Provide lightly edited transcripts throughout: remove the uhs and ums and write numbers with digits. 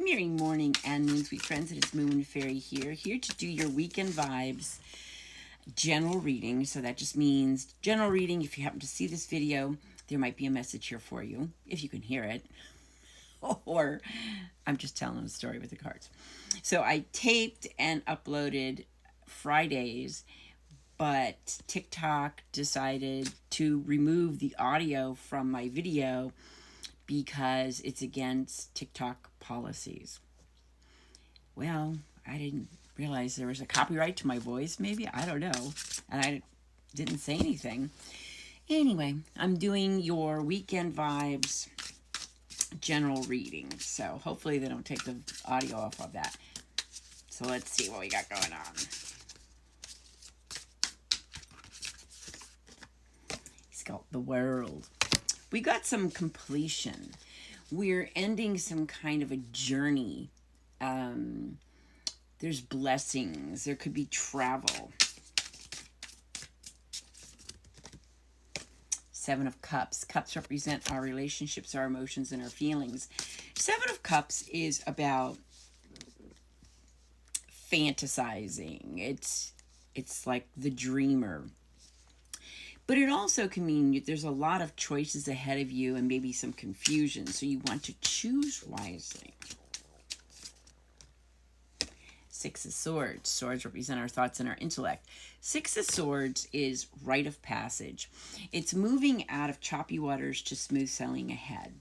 Merry morning and moon, sweet friends. It is Moonwind Fairy here to do your weekend vibes general reading. So that just means general reading. If you happen to see this video, there might be a message here for you, if you can hear it. Or I'm just telling a story with the cards. So I taped and uploaded Fridays, but TikTok decided to remove the audio from my video because it's against TikTok policies. Well, I didn't realize there was a copyright to my voice, maybe, I don't know, and I didn't say anything. Anyway, I'm doing your weekend vibes general reading, so hopefully they don't take the audio off of that. So let's see what we got going on. He's got the world. We got some completion. We're ending some kind of a journey. There's blessings. There could be travel. Seven of Cups. Cups represent our relationships, our emotions, and our feelings. Seven of Cups is about fantasizing. It's like the dreamer. But it also can mean there's a lot of choices ahead of you and maybe some confusion, so you want to choose wisely. Six of Swords. Swords represent our thoughts and our intellect. Six of Swords is rite of passage. It's moving out of choppy waters to smooth sailing ahead.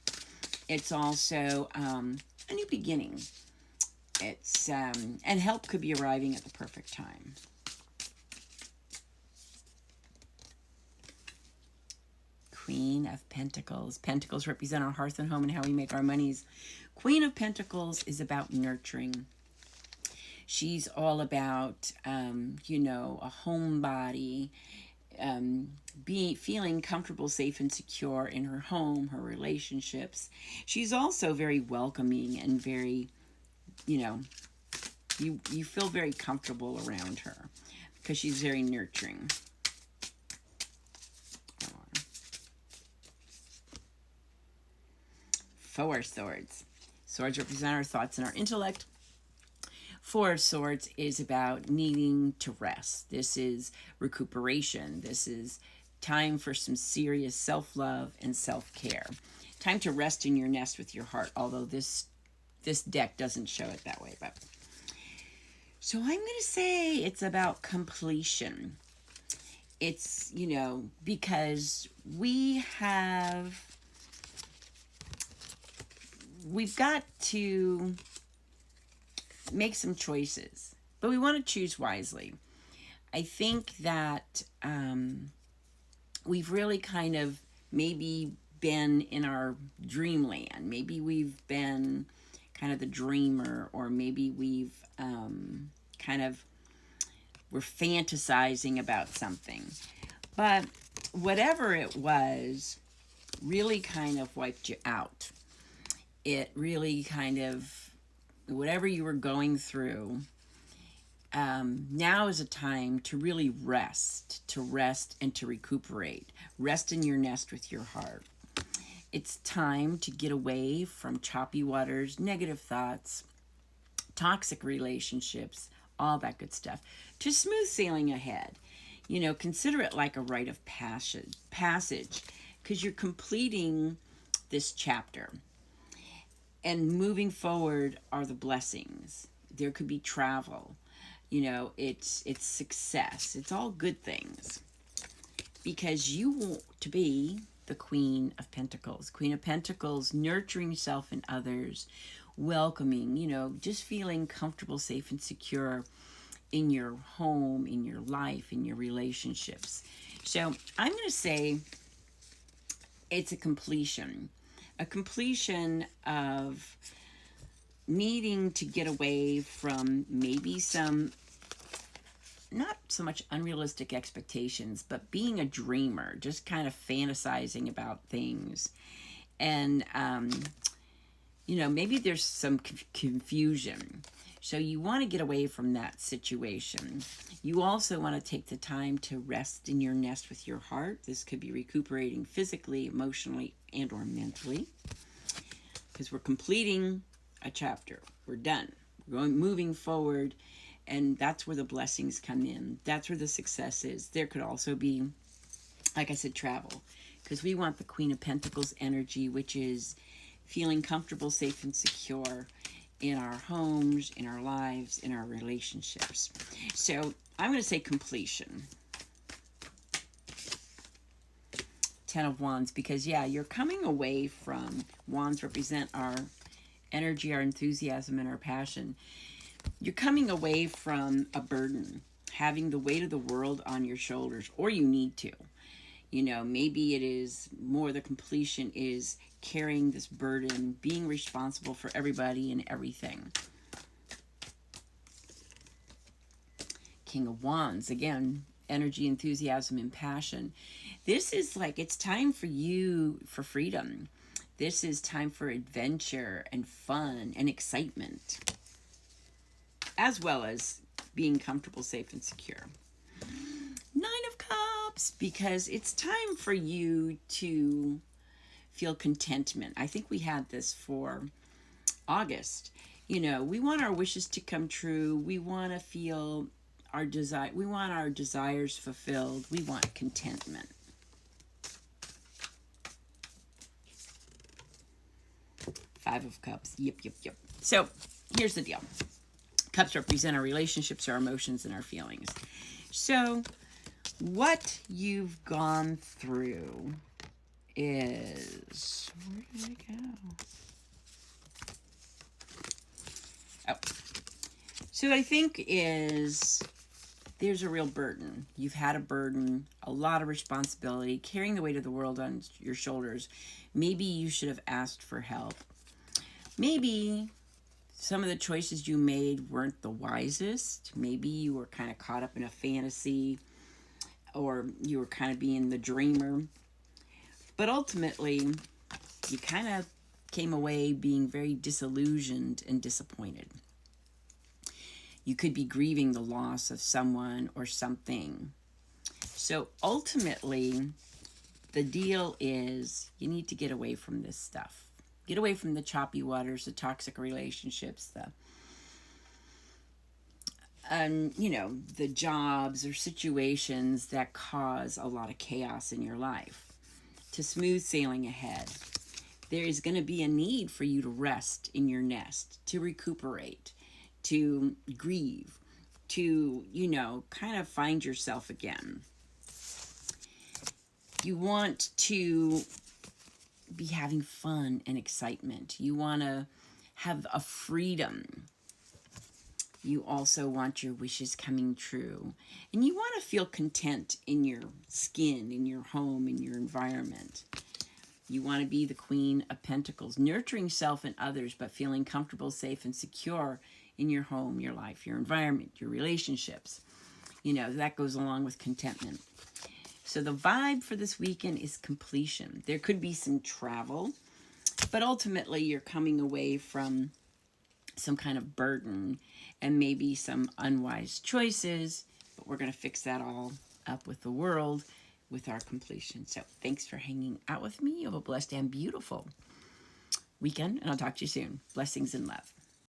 It's also a new beginning. It's and help could be arriving at the perfect time. Queen of Pentacles. Pentacles represent our hearth and home and how we make our monies. Queen of Pentacles is about nurturing. She's all about, a homebody, feeling comfortable, safe, and secure in her home, her relationships. She's also very welcoming and very, you feel very comfortable around her because she's very nurturing. Four of Swords. Swords represent our thoughts and our intellect. Four of Swords is about needing to rest. This is recuperation. This is time for some serious self-love and self-care. Time to rest in your nest with your heart, although this deck doesn't show it that way. But so I'm going to say it's about completion. It's, because we've got to make some choices, but we want to choose wisely. I think that we've really kind of maybe been in our dreamland. Maybe we've been kind of the dreamer, or maybe we've we're fantasizing about something. But whatever it was really kind of wiped you out. It really kind of, whatever you were going through, now is a time to really rest and to recuperate. Rest in your nest with your heart. It's time to get away from choppy waters, negative thoughts, toxic relationships, all that good stuff, to smooth sailing ahead. Consider it like a rite of passage, because you're completing this chapter. And moving forward are the blessings. There could be travel. It's success. It's all good things. Because you want to be the Queen of Pentacles. Queen of Pentacles, nurturing self and others, welcoming, just feeling comfortable, safe, and secure in your home, in your life, in your relationships. So I'm going to say it's a completion. A completion of needing to get away from maybe some, not so much unrealistic expectations, but being a dreamer, just kind of fantasizing about things. And, maybe there's some confusion. So you want to get away from that situation. You also want to take the time to rest in your nest with your heart. This could be recuperating physically, emotionally, and or mentally. Because we're completing a chapter. We're done. We're moving forward, and that's where the blessings come in. That's where the success is. There could also be, like I said, travel, because we want the Queen of Pentacles energy, which is feeling comfortable, safe, and secure in our homes, in our lives, in our relationships. So I'm going to say completion. 10 of Wands, because yeah, you're coming away from, Wands represent our energy, our enthusiasm, and our passion. You're coming away from a burden, having the weight of the world on your shoulders, or you need to. You know, maybe it is more, the completion is carrying this burden, being responsible for everybody and everything. King of Wands, again, energy, enthusiasm, and passion. This is like, it's time for you for freedom. This is time for adventure and fun and excitement, as well as being comfortable, safe, and secure. 9 of Cups, because it's time for you to feel contentment. I think we had this for August. You know, we want our wishes to come true. We want to feel our desire. We want our desires fulfilled. We want contentment. Five of Cups. Yep. So here's the deal. Cups represent our relationships, our emotions, and our feelings. So what you've gone through is, where did it go? Oh, so I think is, there's a real burden. You've had a burden, a lot of responsibility, carrying the weight of the world on your shoulders. Maybe you should have asked for help. Maybe some of the choices you made weren't the wisest. Maybe you were kind of caught up in a fantasy, or you were kind of being the dreamer. But ultimately, you kind of came away being very disillusioned and disappointed. You could be grieving the loss of someone or something. So ultimately, the deal is you need to get away from this stuff. Get away from the choppy waters, the toxic relationships, the jobs or situations that cause a lot of chaos in your life. To smooth sailing ahead, there is going to be a need for you to rest in your nest, to recuperate, to grieve, to, kind of find yourself again. You want to be having fun and excitement. You want to have a freedom. You also want your wishes coming true. And you want to feel content in your skin, in your home, in your environment. You want to be the Queen of Pentacles, nurturing self and others, but feeling comfortable, safe, and secure in your home, your life, your environment, your relationships. That goes along with contentment. So the vibe for this weekend is completion. There could be some travel, but ultimately you're coming away from some kind of burden and maybe some unwise choices, but we're going to fix that all up with the world, with our completion. So thanks for hanging out with me. You have a blessed and beautiful weekend, and I'll talk to you soon. Blessings and love.